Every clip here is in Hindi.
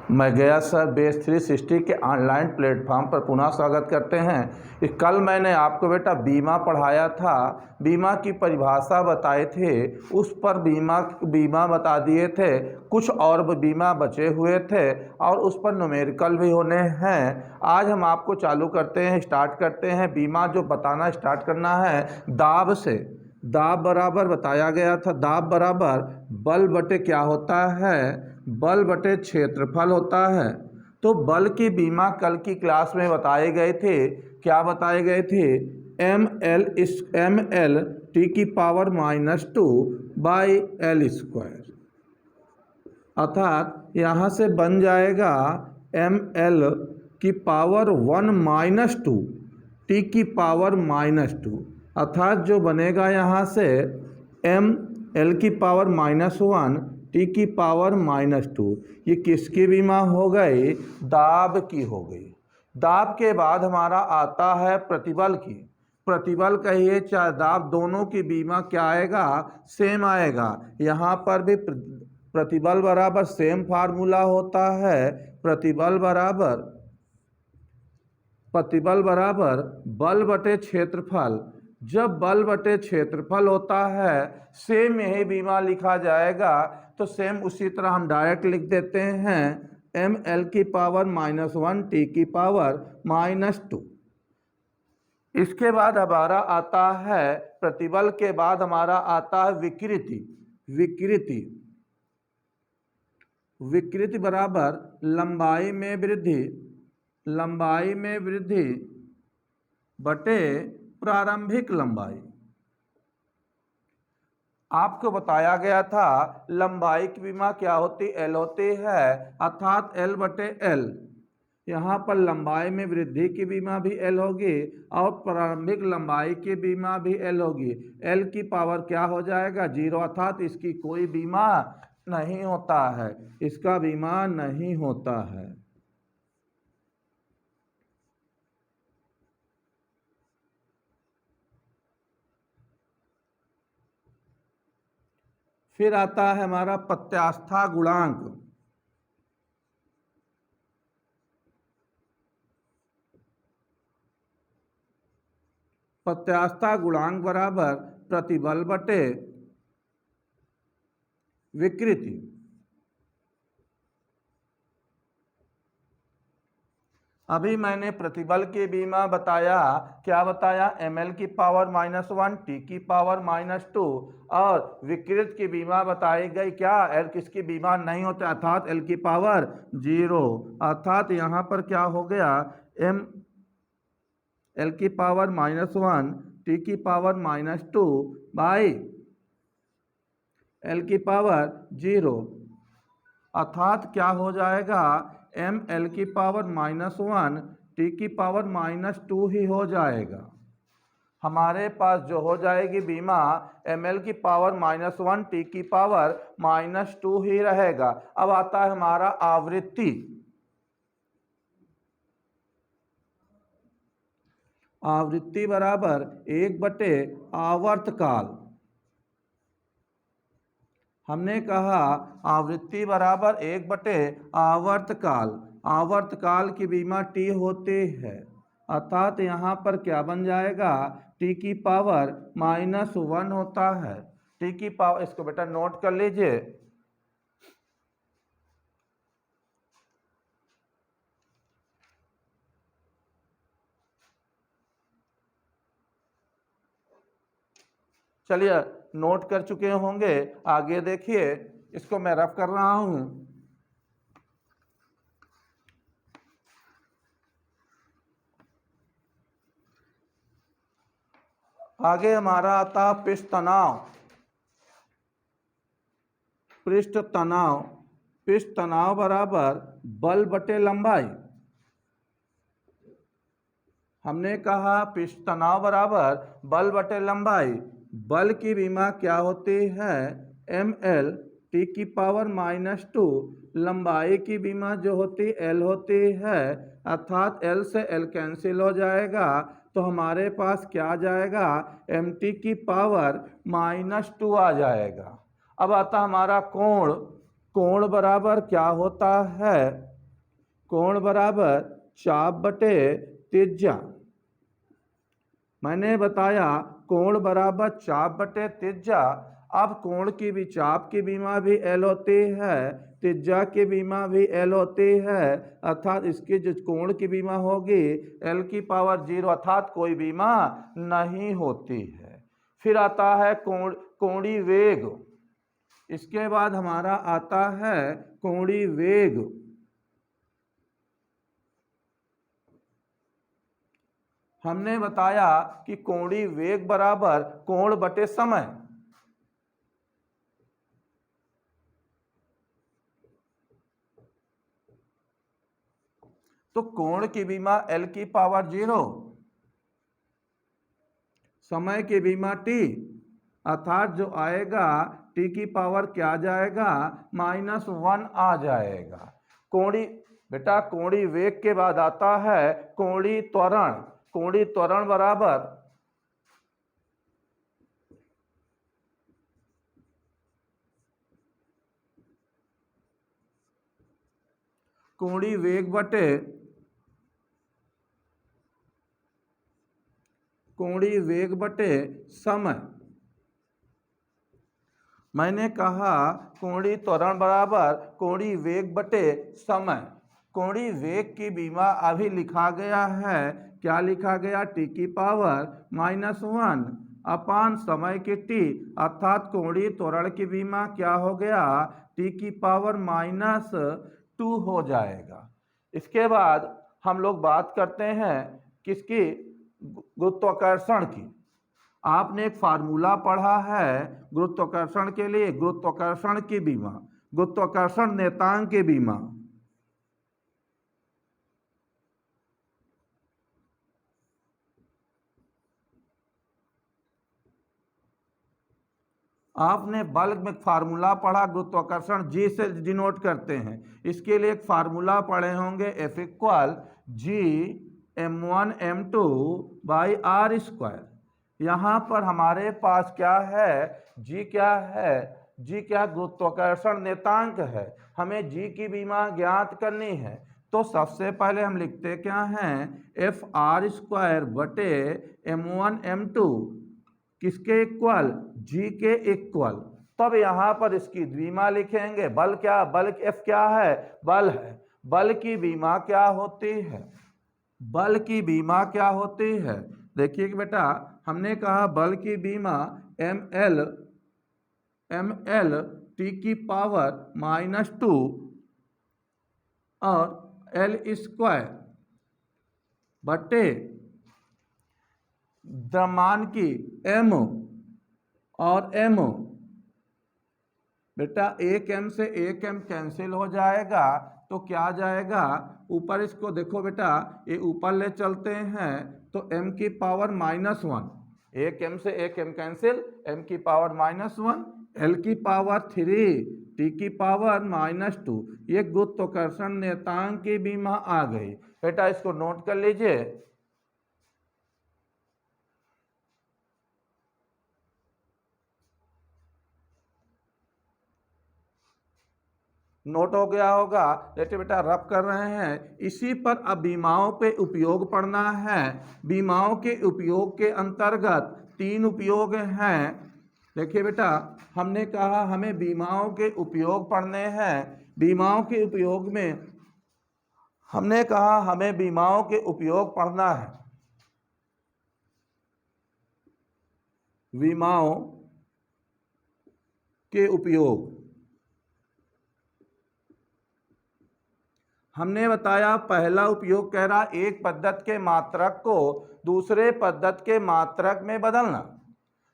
मैं गया सर बेस 360 के ऑनलाइन प्लेटफॉर्म पर पुनः स्वागत करते हैं। कि कल मैंने आपको बेटा बीमा पढ़ाया था, बीमा की परिभाषा बताए थे, उस पर बीमा बता दिए थे, कुछ और बीमा बचे हुए थे और उस पर न्यूमेरिकल भी होने हैं। आज हम आपको चालू करते हैं, स्टार्ट करते हैं। बीमा जो बताना स्टार्ट करना है दाब से। दाब बराबर बताया गया था, दाब बराबर बल बटे क्या होता है, बल बटे क्षेत्रफल होता है। तो बल की बीमा कल की क्लास में बताए गए थे, क्या बताए गए थे, ml टी की पावर -2 बाई एल स्क्वायर, अर्थात यहाँ से बन जाएगा ml की पावर 1-2 टी की पावर -2, अर्थात जो बनेगा यहाँ से ml की पावर -1 टी की पावर -2। ये किसकी बीमा हो गई, दाब की हो गई। दाब के बाद हमारा आता है प्रतिबल की। प्रतिबल कहिए चाहे दाब, दोनों की बीमा क्या आएगा, सेम आएगा। यहाँ पर भी प्रतिबल बराबर सेम फार्मूला होता है, प्रतिबल बराबर बल बटे क्षेत्रफल। जब बल बटे क्षेत्रफल होता है सेम यही बीमा लिखा जाएगा, तो सेम उसी तरह हम डायरेक्ट लिख देते हैं ml की पावर -1 टी की पावर -2। इसके बाद हमारा आता है प्रतिबल के बाद हमारा आता है विकृति। विकृति बराबर लंबाई में वृद्धि बटे प्रारंभिक लंबाई। आपको बताया गया था लंबाई की बीमा क्या होती, एल होती है, अर्थात एल बटे एल। यहाँ पर लंबाई में वृद्धि की बीमा भी एल होगी और प्रारंभिक लंबाई की बीमा भी एल होगी। एल की पावर क्या हो जाएगा, 0, अर्थात इसकी कोई बीमा नहीं होता है, इसका बीमा नहीं होता है। फिर आता है हमारा प्रत्यास्था गुणांक। प्रत्यास्था गुणांक बराबर प्रतिबल बटे विकृति। अभी मैंने प्रतिबल की बीमा बताया, क्या बताया, ml की पावर -1 टी की पावर -2, और विकृत की बीमा बताई गई क्या, एल किसकी बीमा नहीं होता, अर्थात एल की पावर 0, अर्थात यहाँ पर क्या हो गया, एल की पावर -1 टी की पावर -2 बाई एल की पावर 0, अर्थात क्या हो जाएगा, ml की पावर -1 टी की पावर -2 ही हो जाएगा। हमारे पास जो हो जाएगी बीमा ml की पावर -1 टी की पावर -2 ही रहेगा। अब आता है हमारा आवृत्ति। आवृत्ति बराबर 1 बटे आवर्तकाल। हमने कहा आवृत्ति बराबर 1 बटे आवर्तकाल। आवर्तकाल की बीमा टी होती है, अर्थात यहाँ पर क्या बन जाएगा, टी की पावर -1 होता है। टी की पावर, इसको बेटा नोट कर लीजिए, चलिए नोट कर चुके होंगे, आगे देखिए, इसको मैं रफ कर रहा हूं। आगे हमारा आता पृष्ठ तनाव बराबर बल बटे लंबाई। हमने कहा पृष्ठ तनाव बराबर बल बटे लंबाई। बल की बीमा क्या होती है, ml टी की पावर -2, लंबाई की बीमा जो होती एल होती है, अर्थात एल से एल कैंसिल हो जाएगा, तो हमारे पास क्या आ जाएगा, mt की पावर -2 आ जाएगा। अब आता हमारा कोण बराबर क्या होता है, कोण बराबर चाप बटे त्रिज्या। मैंने बताया कोण बराबर चाप बटे त्रिज्या। अब कोण की भी, चाप की बीमा भी एल होती है, त्रिज्या की बीमा भी एल होती है, अर्थात इसकी जो कोण की बीमा होगी एल की पावर 0, अर्थात कोई बीमा नहीं होती है। फिर आता है कोणीय वेग। इसके बाद हमारा आता है कोणीय वेग। हमने बताया कि कोणीय वेग बराबर कोण बटे समय। तो कोण की बीमा एल की पावर 0, समय की बीमा टी, अर्थात जो आएगा टी की पावर क्या जाएगा, -1 आ जाएगा। कोणीय बेटा, कोणीय वेग के बाद आता है कोणीय त्वरण। कोणीय त्वरण बराबर कोणीय वेग बटे कोणीय वेग बटे समय। मैंने कहा कोणीय त्वरण बराबर कोणीय वेग बटे समय। कोणीय वेग की बीमा अभी लिखा गया है, क्या लिखा गया, टी की पावर -1 अपान समय की टी, अर्थात कोणीय त्वरण की बीमा क्या हो गया, टी की पावर -2 हो जाएगा। इसके बाद हम लोग बात करते हैं किसकी, गुरुत्वाकर्षण की। आपने एक फार्मूला पढ़ा है गुरुत्वाकर्षण के लिए, गुरुत्वाकर्षण की बीमा, गुरुत्वाकर्षण नियतांक की बीमा। आपने बल में फार्मूला पढ़ा, गुरुत्वाकर्षण जी से डिनोट करते हैं। इसके लिए एक फार्मूला पढ़े होंगे, F = G m1 m2 by r square. यहाँ पर हमारे पास क्या है, G क्या है, G क्या, गुरुत्वाकर्षण नियतांक है। हमें G की बीमा ज्ञात करनी है। तो सबसे पहले हम लिखते क्या हैं, Fr² बटे m1 m2 किसके इक्वल, जी के इक्वल। तब यहाँ पर इसकी द्विमा लिखेंगे। बल क्या, बल एफ क्या है, बल है। बल की बीमा क्या होती है, बल की बीमा क्या होती है, देखिए कि बेटा हमने कहा बल की बीमा ml टी की पावर -2 और L² बटे द्रव्यमान की m और m। बेटा एक m से एक m कैंसिल हो जाएगा, तो क्या जाएगा, ऊपर इसको देखो बेटा, ये ऊपर ले चलते हैं तो m की पावर -1, एक m से एक m कैंसिल, m की पावर -1, l की पावर 3, t की पावर -2। ये गुरुत्वाकर्षण नियतांक की बीमा आ गई। बेटा इसको नोट कर लीजिए। नोट हो गया होगा, जैसे बेटा रब कर रहे हैं। इसी पर अब बीमाओं पे उपयोग पढ़ना है। बीमाओं के उपयोग के अंतर्गत 3 उपयोग हैं। देखिए बेटा, हमने कहा हमें बीमाओं के उपयोग पढ़ने हैं। बीमाओं के उपयोग में हमने कहा हमें बीमाओं के उपयोग पढ़ना है। बीमाओं के उपयोग हमने बताया, पहला उपयोग कह रहा एक पद्धत के मात्रक को दूसरे पद्धत के मात्रक में बदलना।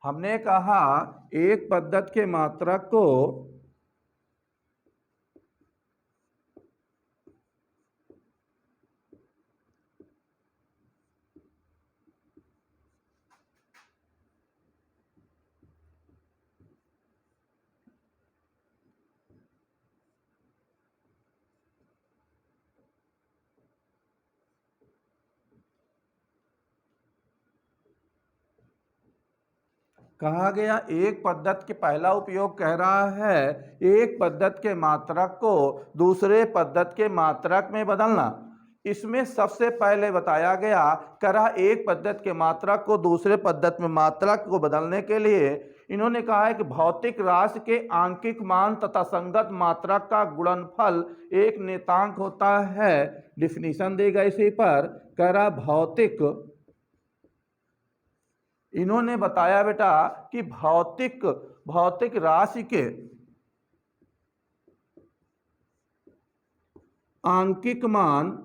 हमने कहा एक पद्धत के मात्रक को कहा गया एक पद्धति के पहला उपयोग कह रहा है एक पद्धति के मात्रक को दूसरे पद्धति के मात्रक में बदलना। इसमें सबसे पहले बताया गया करा एक पद्धति के मात्रक को दूसरे पद्धति में मात्रक को बदलने के लिए इन्होंने कहा है कि भौतिक राशि के आंकिक मान तथा संगत मात्रक का गुणनफल एक नियतांक होता है। डिफिनीशन देगा इसी पर करा भौतिक, इन्होंने बताया बेटा कि भौतिक राशि के आंकिक मान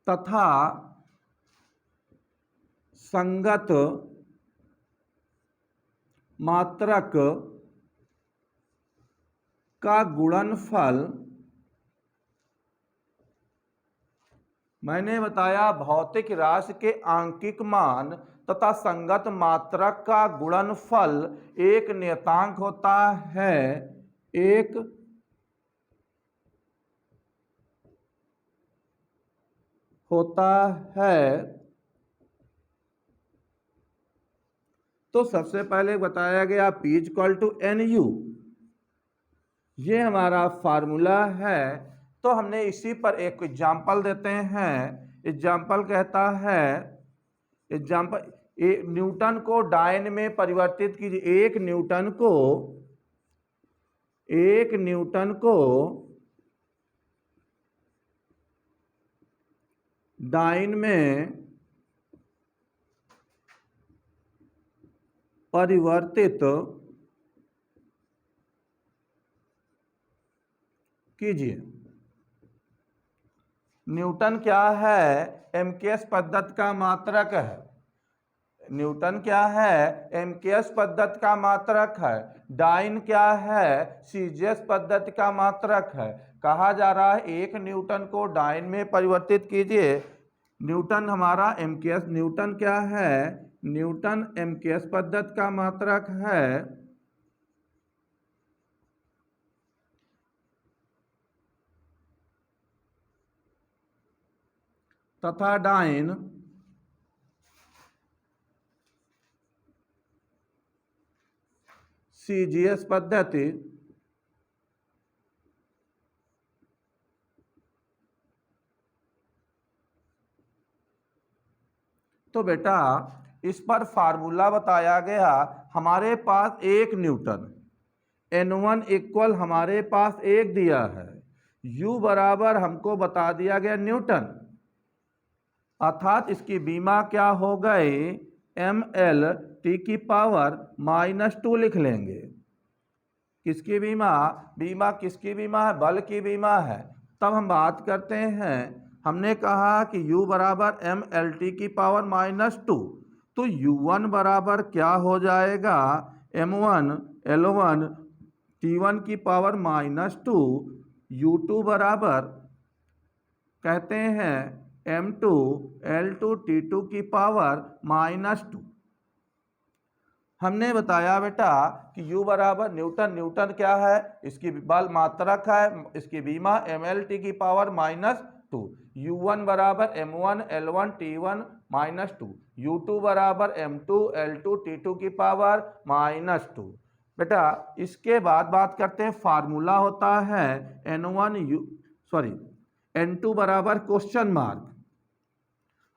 तथा संगत मात्रक का गुणनफल, मैंने बताया भौतिक राशि के आंकिक मान तथा संगत मात्रक का गुणनफल एक नियतांक होता है, एक होता है। तो सबसे पहले बताया गया P = NU, ये हमारा फार्मूला है। तो हमने इसी पर एक एग्जाम्पल देते हैं। एग्जाम्पल कहता है न्यूटन को डायन में परिवर्तित कीजिए। एक न्यूटन को डायन में परिवर्तित कीजिए। न्यूटन क्या है? एमकेएस पद्धति का मात्रक है। न्यूटन क्या है? एमकेएस पद्धति का मात्रक है। डाइन क्या है? सीजीएस पद्धति का मात्रक है। कहा जा रहा है एक न्यूटन को डाइन में परिवर्तित कीजिए। न्यूटन हमारा एमकेएस, न्यूटन क्या है? न्यूटन एमकेएस पद्धति का मात्रक है तथा डाइन सीजीएस पद्धति तो बेटा इस पर फार्मूला बताया गया। हमारे पास एक न्यूटन N1 = हमारे पास एक दिया है, U बराबर हमको बता दिया गया न्यूटन, अर्थात इसकी बीमा क्या हो गई? mL⁻⁻² लिख लेंगे। किसकी बीमा? बीमा किसकी बीमा है? बल की बीमा है। तब हम बात करते हैं, हमने कहा कि U बराबर mL⁻², तो U1 बराबर क्या हो जाएगा? m1L1T1⁻²। U2 बराबर कहते हैं m2L2T2⁻²। हमने बताया बेटा कि U बराबर न्यूटन क्या है? इसकी बल मात्रक है, इसकी बीमा mL⁻²। U1 बराबर m1L1T1⁻²। U2 बराबर m2L2T2⁻²। बेटा इसके बाद बात करते हैं, फार्मूला होता है N2 बराबर क्वेश्चन मार्क।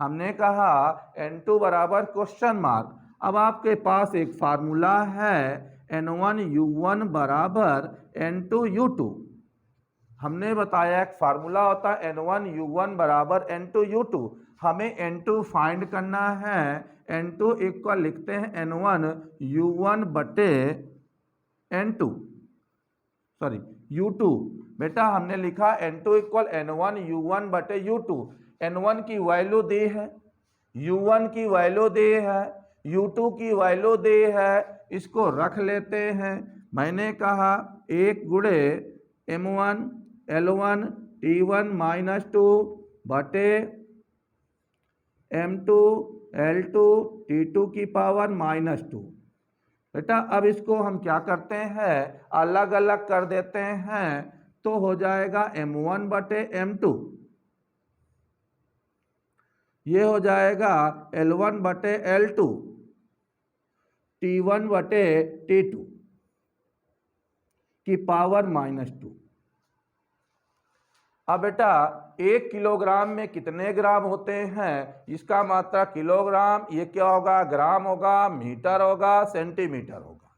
हमने कहा N2 बराबर क्वेश्चन मार्क। अब आपके पास एक फार्मूला है N1U1 बराबर N2U2। हमने बताया एक फार्मूला होता है N1U1 बराबर N2U2। हमें N2 फाइंड करना है। N2 = लिखते हैं N1U1 बटे U2। बेटा हमने लिखा N2 = N1U1 बटे U2। N1 की वैल्यू दी है, U1 की वैल्यू दी है, U2 की वैल्यू दी है, इसको रख लेते हैं। मैंने कहा 1 गुणे m1L1T1⁻² बटे m2L2T2⁻²। बेटा अब इसको हम क्या करते हैं? अलग अलग कर देते हैं, तो हो जाएगा m1 बटे m2। ये हो जाएगा L1 बटे L2 T1 बटे T2 की पावर -2। अब बेटा 1 किलोग्राम में कितने ग्राम होते हैं, इसका मात्रा किलोग्राम, ये क्या होगा, ग्राम होगा, मीटर होगा, सेंटीमीटर होगा।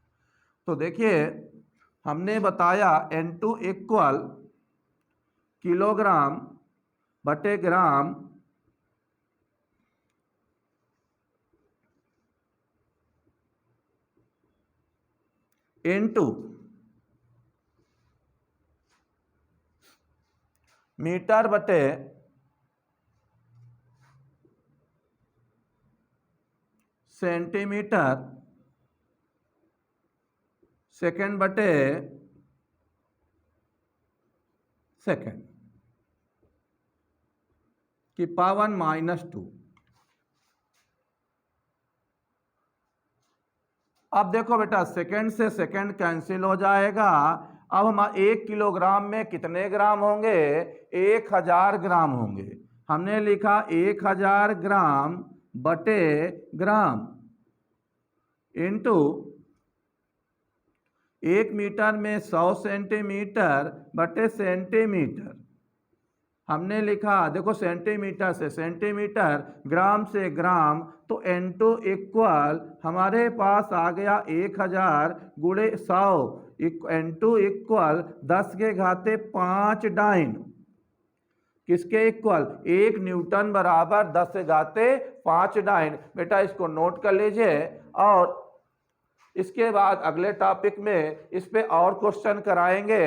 तो देखिए हमने बताया N2 इक्वल किलोग्राम बटे ग्राम N2 मीटर बटे सेंटीमीटर, सेकंड बटे सेकंड की पावर -2। अब देखो बेटा सेकंड से सेकंड कैंसिल हो जाएगा। अब हम 1 किलोग्राम में कितने ग्राम होंगे, 1000 ग्राम होंगे। हमने लिखा 1000 ग्राम बटे ग्राम इंटू 1 मीटर में 100 सेंटीमीटर बटे सेंटीमीटर। हमने लिखा देखो सेंटीमीटर से सेंटीमीटर, ग्राम से ग्राम, तो N2 इक्वल हमारे पास आ गया 1000 गुणे 100। N2 इक्वल 10 के घाते 5 डाइन, किसके इक्वल, 1 न्यूटन बराबर 10 के घाते 5 डाइन। बेटा इसको नोट कर लीजिए और इसके बाद अगले टॉपिक में इस पे और क्वेश्चन कराएंगे।